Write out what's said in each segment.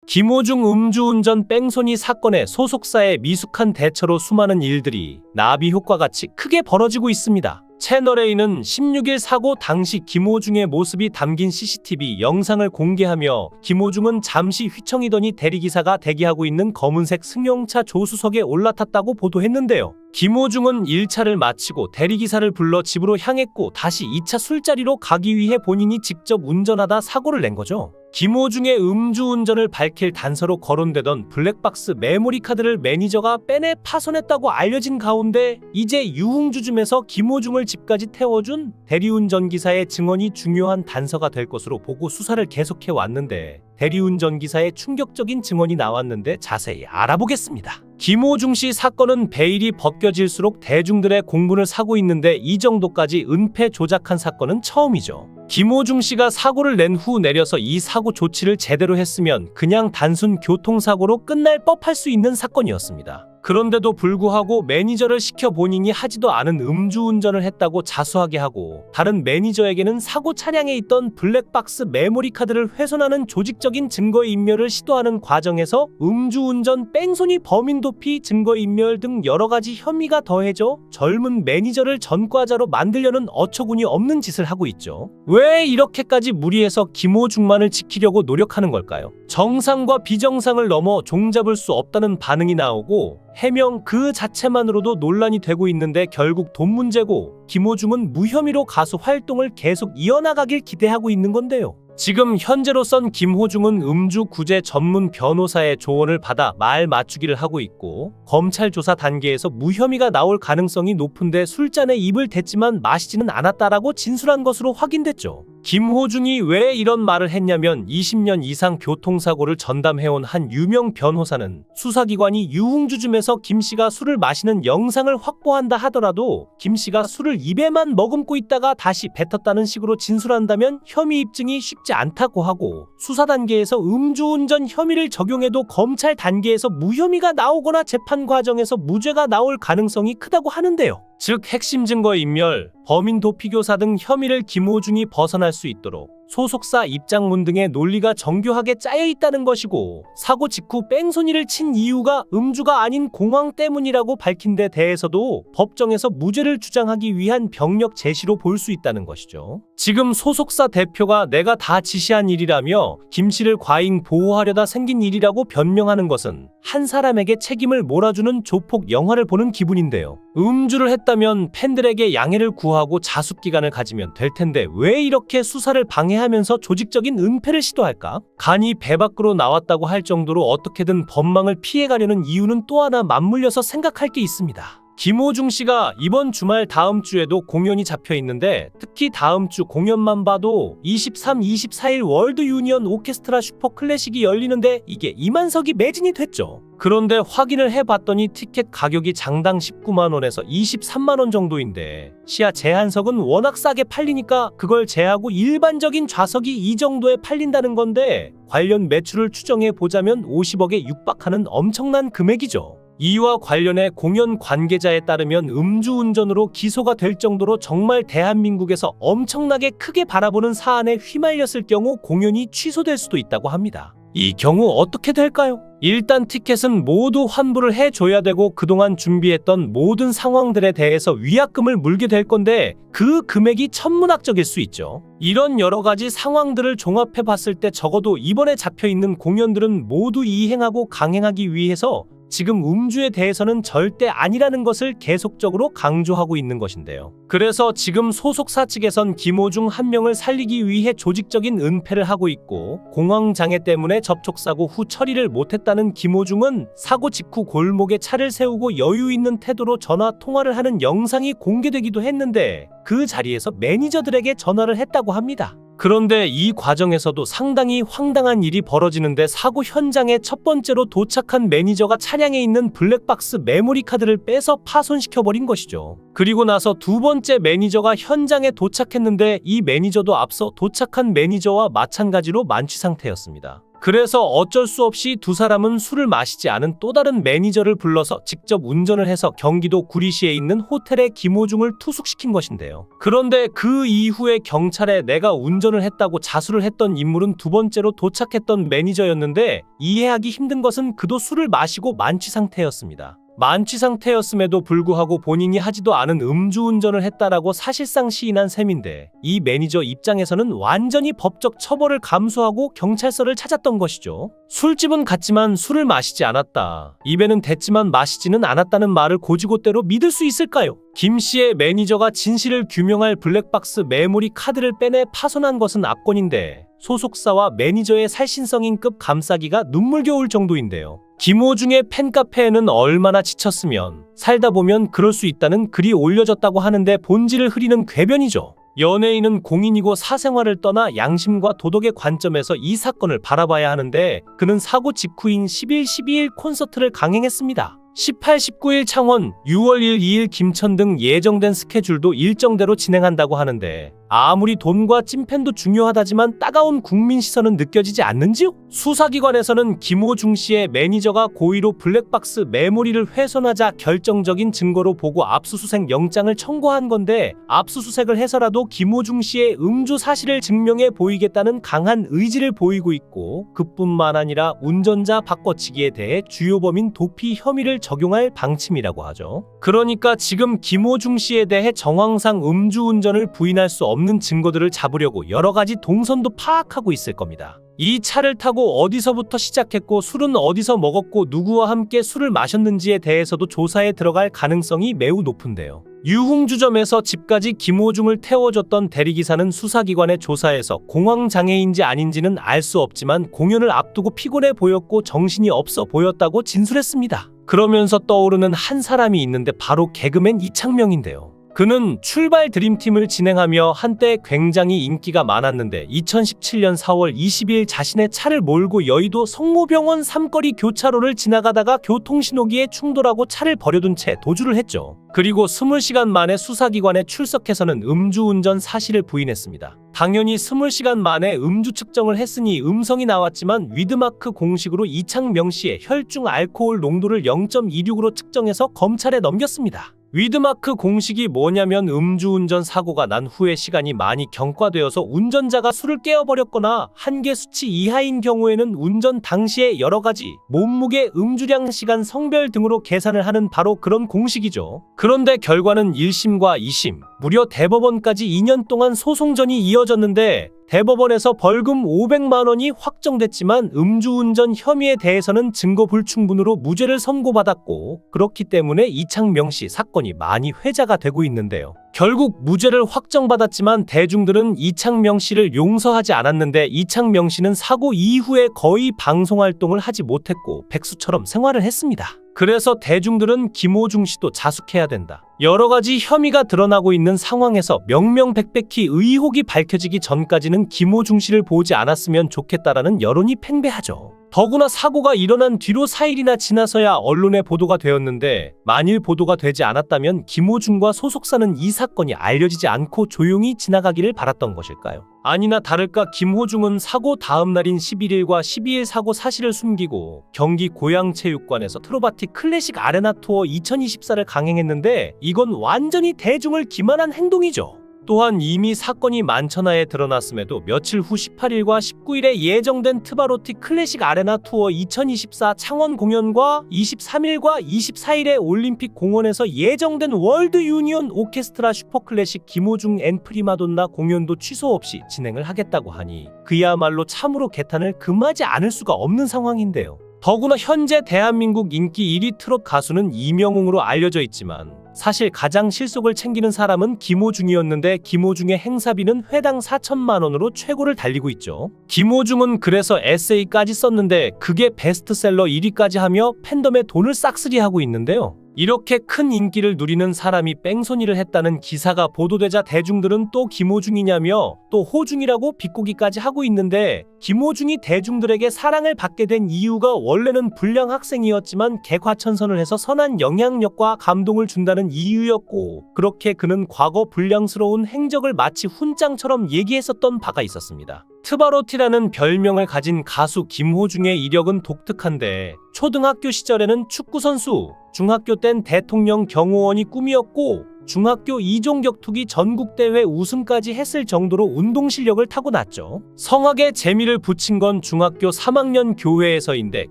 김호중 음주운전 뺑소니 사건의 소속사의 미숙한 대처로 수많은 일들이 나비 효과같이 크게 벌어지고 있습니다. 채널A는 16일 사고 당시 김호중의 모습이 담긴 CCTV 영상을 공개하며 김호중은 잠시 휘청이더니 대리기사가 대기하고 있는 검은색 승용차 조수석에 올라탔다고 보도했는데요. 김호중은 1차를 마치고 대리기사를 불러 집으로 향했고 다시 2차 술자리로 가기 위해 본인이 직접 운전하다 사고를 낸 거죠. 김호중의 음주운전을 밝힐 단서로 거론되던 블랙박스 메모리 카드를 매니저가 빼내 파손했다고 알려진 가운데 이제 유흥주점에서 김호중을 집까지 태워준 대리운전기사의 증언이 중요한 단서가 될 것으로 보고 수사를 계속해 왔는데 대리운전기사의 충격적인 증언이 나왔는데 자세히 알아보겠습니다. 김호중 씨 사건은 베일이 벗겨질수록 대중들의 공분을 사고 있는데 이 정도까지 은폐 조작한 사건은 처음이죠. 김호중 씨가 사고를 낸 후 내려서 이 사고 조치를 제대로 했으면 그냥 단순 교통사고로 끝날 법할 수 있는 사건이었습니다. 그런데도 불구하고 매니저를 시켜 본인이 하지도 않은 음주운전을 했다고 자수하게 하고 다른 매니저에게는 사고 차량에 있던 블랙박스 메모리 카드를 훼손하는 조직적인 증거인멸을 시도하는 과정에서 음주운전 뺑소니 범인 도피 증거인멸 등 여러가지 혐의가 더해져 젊은 매니저를 전과자로 만들려는 어처구니 없는 짓을 하고 있죠. 왜 이렇게까지 무리해서 김호중만을 지키려고 노력하는 걸까요? 정상과 비정상을 넘어 종잡을 수 없다는 반응이 나오고 해명 그 자체만으로도 논란이 되고 있는데 결국 돈 문제고 김호중은 무혐의로 가수 활동을 계속 이어나가길 기대하고 있는 건데요. 지금 현재로선 김호중은 음주 구제 전문 변호사의 조언을 받아 말 맞추기를 하고 있고 검찰 조사 단계에서 무혐의가 나올 가능성이 높은데 술잔에 입을 댔지만 마시지는 않았다라고 진술한 것으로 확인됐죠. 김호중이 왜 이런 말을 했냐면 20년 이상 교통사고를 전담해온 한 유명 변호사는 수사기관이 유흥주점에서 김씨가 술을 마시는 영상을 확보한다 하더라도 김씨가 술을 입에만 머금고 있다가 다시 뱉었다는 식으로 진술한다면 혐의 입증이 쉽지 않다고 하고 수사 단계에서 음주운전 혐의를 적용해도 검찰 단계에서 무혐의가 나오거나 재판 과정에서 무죄가 나올 가능성이 크다고 하는데요. 즉 핵심 증거인멸, 범인 도피교사 등 혐의를 김호중이 벗어날 수 있도록 소속사 입장문 등의 논리가 정교하게 짜여 있다는 것이고 사고 직후 뺑소니를 친 이유가 음주가 아닌 공황 때문이라고 밝힌 데 대해서도 법정에서 무죄를 주장하기 위한 병력 제시로 볼 수 있다는 것이죠. 지금 소속사 대표가 내가 다 지시한 일이라며 김씨를 과잉 보호하려다 생긴 일이라고 변명하는 것은 한 사람에게 책임을 몰아주는 조폭 영화를 보는 기분인데요. 음주를 했다면 팬들에게 양해를 구하고 자숙기간을 가지면 될 텐데 왜 이렇게 수사를 방해하면서 조직적인 은폐를 시도할까? 간이 배 밖으로 나왔다고 할 정도로 어떻게든 법망을 피해가려는 이유는 또 하나 맞물려서 생각할 게 있습니다. 김호중 씨가 이번 주말 다음 주에도 공연이 잡혀 있는데 특히 다음 주 공연만 봐도 23, 24일 월드 유니언 오케스트라 슈퍼 클래식이 열리는데 이게 2만석이 매진이 됐죠. 그런데 확인을 해봤더니 티켓 가격이 장당 19만 원에서 23만 원 정도인데 시야 제한석은 워낙 싸게 팔리니까 그걸 제하고 일반적인 좌석이 이 정도에 팔린다는 건데 관련 매출을 추정해 보자면 50억에 육박하는 엄청난 금액이죠. 이와 관련해 공연 관계자에 따르면 음주운전으로 기소가 될 정도로 정말 대한민국에서 엄청나게 크게 바라보는 사안에 휘말렸을 경우 공연이 취소될 수도 있다고 합니다. 이 경우 어떻게 될까요? 일단 티켓은 모두 환불을 해줘야 되고 그동안 준비했던 모든 상황들에 대해서 위약금을 물게 될 건데 그 금액이 천문학적일 수 있죠. 이런 여러 가지 상황들을 종합해 봤을 때 적어도 이번에 잡혀있는 공연들은 모두 이행하고 강행하기 위해서 지금 음주에 대해서는 절대 아니라는 것을 계속적으로 강조하고 있는 것인데요. 그래서 지금 소속사 측에선 김호중 한 명을 살리기 위해 조직적인 은폐를 하고 있고 공황장애 때문에 접촉사고 후 처리를 못했다는 김호중은 사고 직후 골목에 차를 세우고 여유 있는 태도로 전화 통화를 하는 영상이 공개되기도 했는데 그 자리에서 매니저들에게 전화를 했다고 합니다. 그런데 이 과정에서도 상당히 황당한 일이 벌어지는데 사고 현장에 첫 번째로 도착한 매니저가 차량에 있는 블랙박스 메모리 카드를 빼서 파손시켜버린 것이죠. 그리고 나서 두 번째 매니저가 현장에 도착했는데 이 매니저도 앞서 도착한 매니저와 마찬가지로 만취 상태였습니다. 그래서 어쩔 수 없이 두 사람은 술을 마시지 않은 또 다른 매니저를 불러서 직접 운전을 해서 경기도 구리시에 있는 호텔에 김호중을 투숙시킨 것인데요. 그런데 그 이후에 경찰에 내가 운전을 했다고 자수를 했던 인물은 두 번째로 도착했던 매니저였는데, 이해하기 힘든 것은 그도 술을 마시고 만취 상태였습니다. 만취 상태였음에도 불구하고 본인이 하지도 않은 음주운전을 했다라고 사실상 시인한 셈인데, 이 매니저 입장에서는 완전히 법적 처벌을 감수하고 경찰서를 찾았던 것이죠. 술집은 갔지만 술을 마시지 않았다, 입에는 댔지만 마시지는 않았다는 말을 고지고대로 믿을 수 있을까요? 김 씨의 매니저가 진실을 규명할 블랙박스 메모리 카드를 빼내 파손한 것은 압권인데, 소속사와 매니저의 살신성인급 감싸기가 눈물겨울 정도인데요. 김호중의 팬카페에는 얼마나 지쳤으면 살다 보면 그럴 수 있다는 글이 올려졌다고 하는데, 본질을 흐리는 궤변이죠. 연예인은 공인이고 사생활을 떠나 양심과 도덕의 관점에서 이 사건을 바라봐야 하는데, 그는 사고 직후인 10일, 12일 콘서트를 강행했습니다. 18, 19일 창원, 6월 1, 2일 김천 등 예정된 스케줄도 일정대로 진행한다고 하는데, 아무리 돈과 찐팬도 중요하다지만 따가운 국민 시선은 느껴지지 않는지요? 수사기관에서는 김호중 씨의 매니저가 고의로 블랙박스 메모리를 훼손하자 결정적인 증거로 보고 압수수색 영장을 청구한 건데, 압수수색을 해서라도 김호중 씨의 음주 사실을 증명해 보이겠다는 강한 의지를 보이고 있고, 그뿐만 아니라 운전자 바꿔치기에 대해 주요 범인 도피 혐의를 적용할 방침이라고 하죠. 그러니까 지금 김호중 씨에 대해 정황상 음주운전을 부인할 수 없는 증거들을 잡으려고 여러 가지 동선도 파악하고 있을 겁니다. 이 차를 타고 어디서부터 시작했고, 술은 어디서 먹었고, 누구와 함께 술을 마셨는지에 대해서도 조사에 들어갈 가능성이 매우 높은데요. 유흥주점에서 집까지 김호중을 태워줬던 대리기사는 수사기관의 조사에서 공황장애인지 아닌지는 알 수 없지만 공연을 앞두고 피곤해 보였고 정신이 없어 보였다고 진술했습니다. 그러면서 떠오르는 한 사람이 있는데 바로 개그맨 이창명인데요. 그는 출발 드림팀을 진행하며 한때 굉장히 인기가 많았는데, 2017년 4월 20일 자신의 차를 몰고 여의도 성모병원 삼거리 교차로를 지나가다가 교통신호기에 충돌하고 차를 버려둔 채 도주를 했죠. 그리고 20시간 만에 수사기관에 출석해서는 음주운전 사실을 부인했습니다. 당연히 20시간 만에 음주 측정을 했으니 음성이 나왔지만 위드마크 공식으로 이창명 씨의 혈중 알코올 농도를 0.26으로 측정해서 검찰에 넘겼습니다. 위드마크 공식이 뭐냐면, 음주운전 사고가 난 후에 시간이 많이 경과되어서 운전자가 술을 깨어버렸거나 한계 수치 이하인 경우에는 운전 당시에 여러 가지 몸무게, 음주량, 시간, 성별 등으로 계산을 하는 바로 그런 공식이죠. 그런데 결과는 1심과 2심, 무려 대법원까지 2년 동안 소송전이 이어졌는데, 대법원에서 벌금 500만 원이 확정됐지만 음주운전 혐의에 대해서는 증거 불충분으로 무죄를 선고받았고, 그렇기 때문에 이창명 씨 사건이 많이 회자가 되고 있는데요. 결국 무죄를 확정받았지만 대중들은 이창명 씨를 용서하지 않았는데, 이창명 씨는 사고 이후에 거의 방송활동을 하지 못했고 백수처럼 생활을 했습니다. 그래서 대중들은 김호중 씨도 자숙해야 된다, 여러 가지 혐의가 드러나고 있는 상황에서 명명백백히 의혹이 밝혀지기 전까지는 김호중 씨를 보지 않았으면 좋겠다라는 여론이 팽배하죠. 더구나 사고가 일어난 뒤로 4일이나 지나서야 언론에 보도가 되었는데, 만일 보도가 되지 않았다면 김호중과 소속사는 이 사건이 알려지지 않고 조용히 지나가기를 바랐던 것일까요? 아니나 다를까 김호중은 사고 다음 날인 11일과 12일 사고 사실을 숨기고 경기 고양체육관에서 트로바티 클래식 아레나 투어 2024를 강행했는데, 이건 완전히 대중을 기만한 행동이죠. 또한 이미 사건이 만천하에 드러났음에도 며칠 후 18일과 19일에 예정된 트바로티 클래식 아레나 투어 2024 창원 공연과 23일과 24일에 올림픽 공원에서 예정된 월드 유니온 오케스트라 슈퍼클래식 김호중 앤 프리마돈나 공연도 취소 없이 진행을 하겠다고 하니 그야말로 참으로 개탄을 금하지 않을 수가 없는 상황인데요. 더구나 현재 대한민국 인기 1위 트롯 가수는 이명웅으로 알려져 있지만, 사실 가장 실속을 챙기는 사람은 김호중이었는데, 김호중의 행사비는 회당 4천만 원으로 최고를 달리고 있죠. 김호중은 그래서 에세이까지 썼는데 그게 베스트셀러 1위까지 하며 팬덤에 돈을 싹쓸이하고 있는데요. 이렇게 큰 인기를 누리는 사람이 뺑소니를 했다는 기사가 보도되자 대중들은 또 김호중이냐며 또 호중이라고 비꼬기까지 하고 있는데, 김호중이 대중들에게 사랑을 받게 된 이유가 원래는 불량 학생이었지만 개과천선을 해서 선한 영향력과 감동을 준다는 이유였고, 그렇게 그는 과거 불량스러운 행적을 마치 훈장처럼 얘기했었던 바가 있었습니다. 트바로티라는 별명을 가진 가수 김호중의 이력은 독특한데 초등학교 시절에는 축구선수, 중학교 땐 대통령 경호원이 꿈이었고 중학교 이종격투기 전국대회 우승까지 했을 정도로 운동 실력을 타고났죠. 성악에 재미를 붙인 건 중학교 3학년 교회에서인데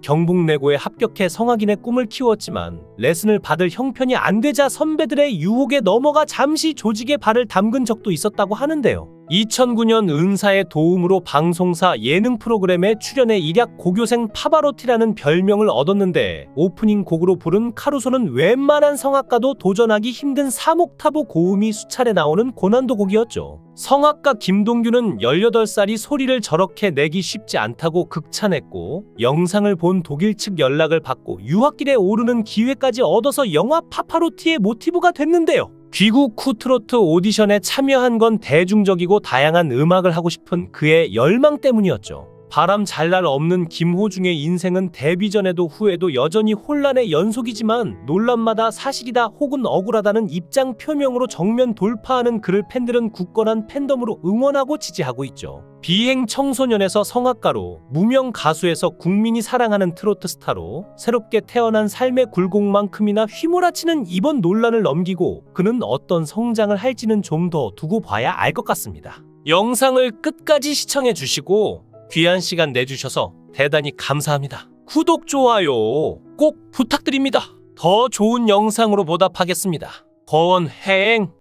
경북내고에 합격해 성악인의 꿈을 키웠지만 레슨을 받을 형편이 안 되자 선배들의 유혹에 넘어가 잠시 조직에 발을 담근 적도 있었다고 하는데요. 2009년 은사의 도움으로 방송사 예능 프로그램에 출연해 일약 고교생 파바로티라는 별명을 얻었는데 오프닝 곡으로 부른 카루소는 웬만한 성악가도 도전하기 힘든 3옥타브 고음이 수차례 나오는 고난도 곡이었죠. 성악가 김동규는 18살이 소리를 저렇게 내기 쉽지 않다고 극찬했고 영상을 본 독일 측 연락을 받고 유학길에 오르는 기회까지 얻어서 영화 파파로티의 모티브가 됐는데요. 귀국 후 트로트 오디션에 참여한 건 대중적이고 다양한 음악을 하고 싶은 그의 열망 때문이었죠. 바람 잘 날 없는 김호중의 인생은 데뷔 전에도 후에도 여전히 혼란의 연속이지만 논란마다 사실이다 혹은 억울하다는 입장 표명으로 정면 돌파하는 그를 팬들은 굳건한 팬덤으로 응원하고 지지하고 있죠. 비행 청소년에서 성악가로, 무명 가수에서 국민이 사랑하는 트로트 스타로 새롭게 태어난 삶의 굴곡만큼이나 휘몰아치는 이번 논란을 넘기고 그는 어떤 성장을 할지는 좀 더 두고 봐야 알 것 같습니다. 영상을 끝까지 시청해 주시고 귀한 시간 내주셔서 대단히 감사합니다. 구독, 좋아요 꼭 부탁드립니다. 더 좋은 영상으로 보답하겠습니다. 권행